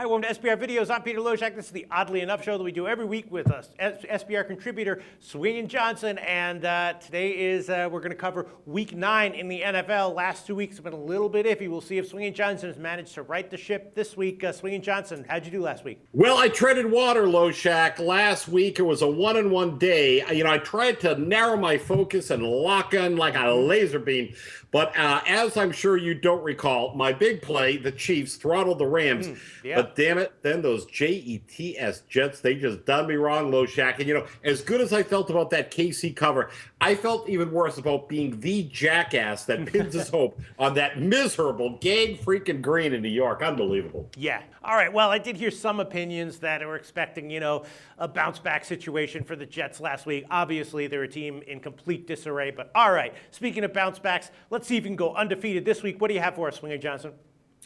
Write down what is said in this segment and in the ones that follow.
Hi, welcome to SBR Videos. I'm Peter Loshak. This is the Oddly Enough show that we do every week with us, SBR contributor Swingin Johnson. And today is, we're going to cover Week 9 in the NFL. Last 2 weeks have been a little bit iffy. We'll see if Swingin Johnson has managed to right the ship this week. Swingin Johnson, how'd you do last week? Well, I treaded water, Loshak. Last week it was a one-on-one day. I tried to narrow my focus and lock in like a laser beam. But as I'm sure you don't recall, my big play, the Chiefs, throttled the Rams. But damn it, then those Jets, Jets, they just done me wrong, Loshak. And, as good as I felt about that KC cover, I felt even worse about being the jackass that pins his hope on that miserable gang freaking green in New York. Unbelievable. Yeah. All right. Well, I did hear some opinions that were expecting, a bounce back situation for the Jets last week. Obviously, they're a team in complete disarray. But all right. Speaking of bounce backs, let's see if you can go undefeated this week. What do you have for us, Swingin Johnson?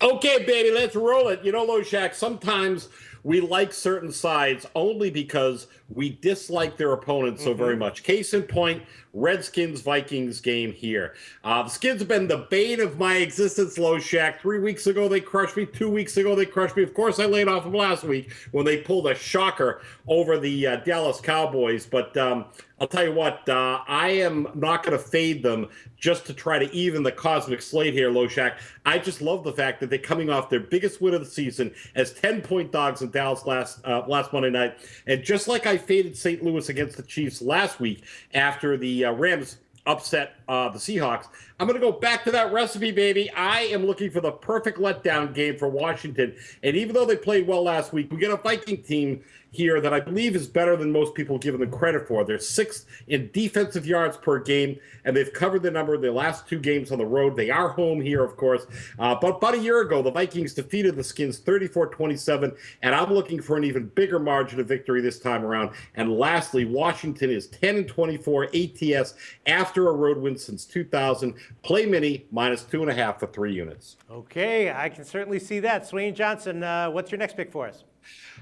Okay, baby, let's roll it. Loshak, sometimes we like certain sides only because we dislike their opponents so very much. Case in point, Redskins-Vikings game here. The Skins have been the bane of my existence, Loshak. 3 weeks ago, they crushed me. 2 weeks ago, they crushed me. Of course, I laid off them last week when they pulled a shocker over the Dallas Cowboys. But I'll tell you what, I am not going to fade them just to try to even the cosmic slate here, Loshak. I just love the fact that they're coming off their biggest win of the season as 10-point dogs in Dallas last Monday night. And just like I faded St. Louis against the Chiefs last week after the Rams upset the Seahawks, I'm going to go back to that recipe, baby. I am looking for the perfect letdown game for Washington. And even though they played well last week, we get a Viking team here that I believe is better than most people give them credit for. They're sixth in defensive yards per game, and they've covered the number of their last 2 games on the road. They are home here, of course. But about a year ago, the Vikings defeated the Skins 34-27, and I'm looking for an even bigger margin of victory this time around. And lastly, Washington is 10-24 ATS after a road win since 2000. Play mini -2.5 for 3 units. Okay, I can certainly see that. Swingin Johnson, what's your next pick for us?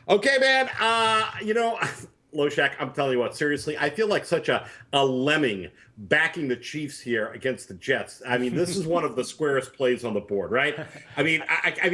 Okay, man. Loshak, I'm telling you what, seriously, I feel like such a lemming backing the Chiefs here against the Jets. I mean, this is one of the squarest plays on the board, right? I mean,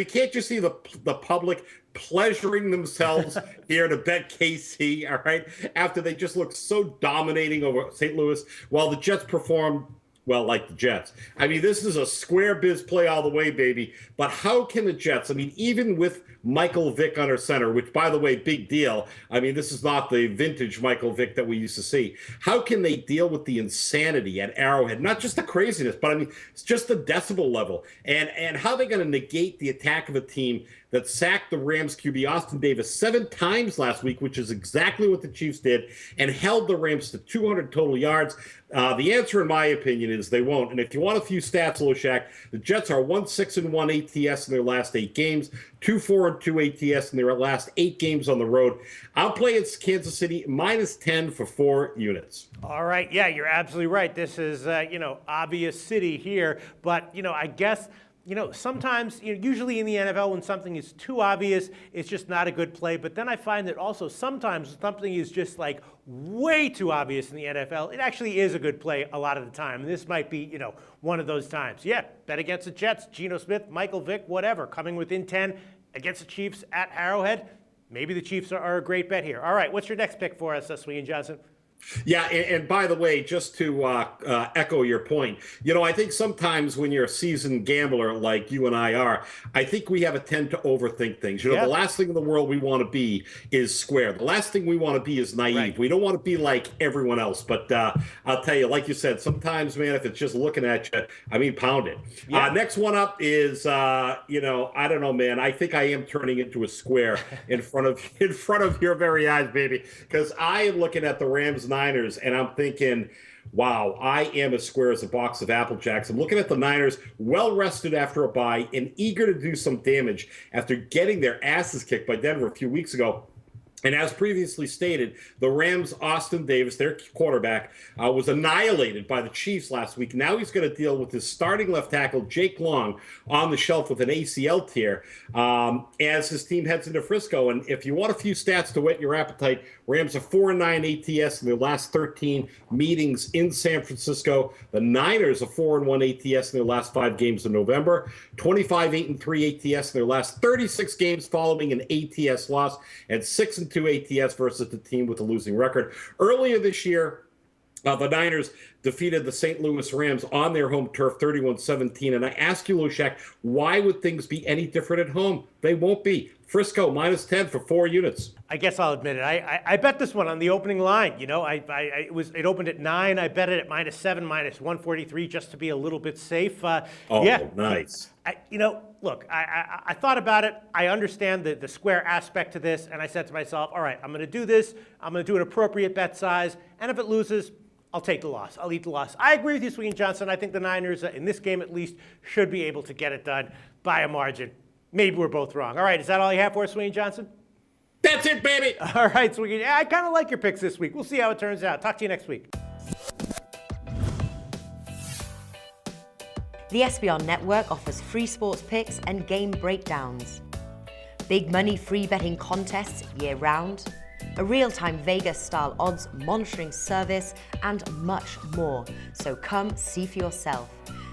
can't you see the public pleasuring themselves here to bet KC, all right, after they just looked so dominating over St. Louis while the Jets performed well, like the Jets. I mean, this is a square biz play all the way, baby. But how can the Jets, even with Michael Vick under center, which, by the way, big deal. I mean, this is not the vintage Michael Vick that we used to see. How can they deal with the insanity at Arrowhead? Not just the craziness, but it's just the decibel level. And how are they going to negate the attack of a team that sacked the Rams QB Austin Davis 7 times last week, which is exactly what the Chiefs did, and held the Rams to 200 total yards? The answer, in my opinion, is they won't. And if you want a few stats, Loshak, the Jets are 1-6-1 ATS in their last 8 games, 2-4-2 ATS in their last 8 games on the road. I'll play it Kansas City -10 for 4 units. All right. Yeah, you're absolutely right. This is, obvious city here. But, I guess, sometimes, usually in the NFL, when something is too obvious, it's just not a good play. But then I find that also sometimes something is just like way too obvious in the NFL. It actually is a good play a lot of the time. And this might be, one of those times. Yeah, bet against the Jets, Geno Smith, Michael Vick, whatever, coming within 10 against the Chiefs at Arrowhead. Maybe the Chiefs are a great bet here. All right, what's your next pick for us, Swingin Johnson? Yeah, and by the way, just to echo your point, I think sometimes when you're a seasoned gambler like you and I are, I think we have a tend to overthink things. The last thing in the world we want to be is square. The last thing we want to be is naive. Right. We don't want to be like everyone else. But I'll tell you, like you said, sometimes, man, if it's just looking at you, pound it. Yeah. Next one up is, I don't know, man. I think I am turning into a square in front of your very eyes, baby, because I am looking at the Rams-Niners, and I'm thinking, wow, I am as square as a box of Apple Jacks. I'm looking at the Niners, well rested after a bye and eager to do some damage after getting their asses kicked by Denver a few weeks ago. And as previously stated, the Rams' Austin Davis, their quarterback, was annihilated by the Chiefs last week. Now he's going to deal with his starting left tackle, Jake Long, on the shelf with an ACL tear as his team heads into Frisco. And if you want a few stats to whet your appetite, Rams are 4-9 ATS in their last 13 meetings in San Francisco. The Niners are 4-1 ATS in their last 5 games in November, 25-8-3 ATS in their last 36 games following an ATS loss, and 6-2 ATS versus the team with a losing record. Earlier this year, the Niners defeated the St. Louis Rams on their home turf 31-17. And I ask you, Loshak, why would things be any different at home? They won't be. Frisco, -10 for 4 units. I guess I'll admit it. I bet this one on the opening line. You know, it opened at 9. I bet it at -7, -143, just to be a little bit safe. Yeah, nice. Look, I thought about it. I understand the square aspect to this, and I said to myself, all right, I'm going to do this. I'm going to do an appropriate bet size, and if it loses, I'll take the loss. I'll eat the loss. I agree with you, Swingin Johnson. I think the Niners, in this game at least, should be able to get it done by a margin. Maybe we're both wrong. All right, is that all you have for us, Swingin Johnson? That's it, baby. All right, Swingin. I kind of like your picks this week. We'll see how it turns out. Talk to you next week. The SBR Network offers free sports picks and game breakdowns, big money free betting contests year-round, a real-time Vegas-style odds monitoring service, and much more. So come see for yourself.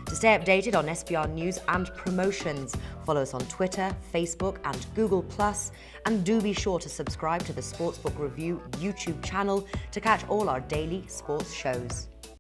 To stay updated on SBR news and promotions, follow us on Twitter, Facebook, and Google+, and do be sure to subscribe to the Sportsbook Review YouTube channel to catch all our daily sports shows.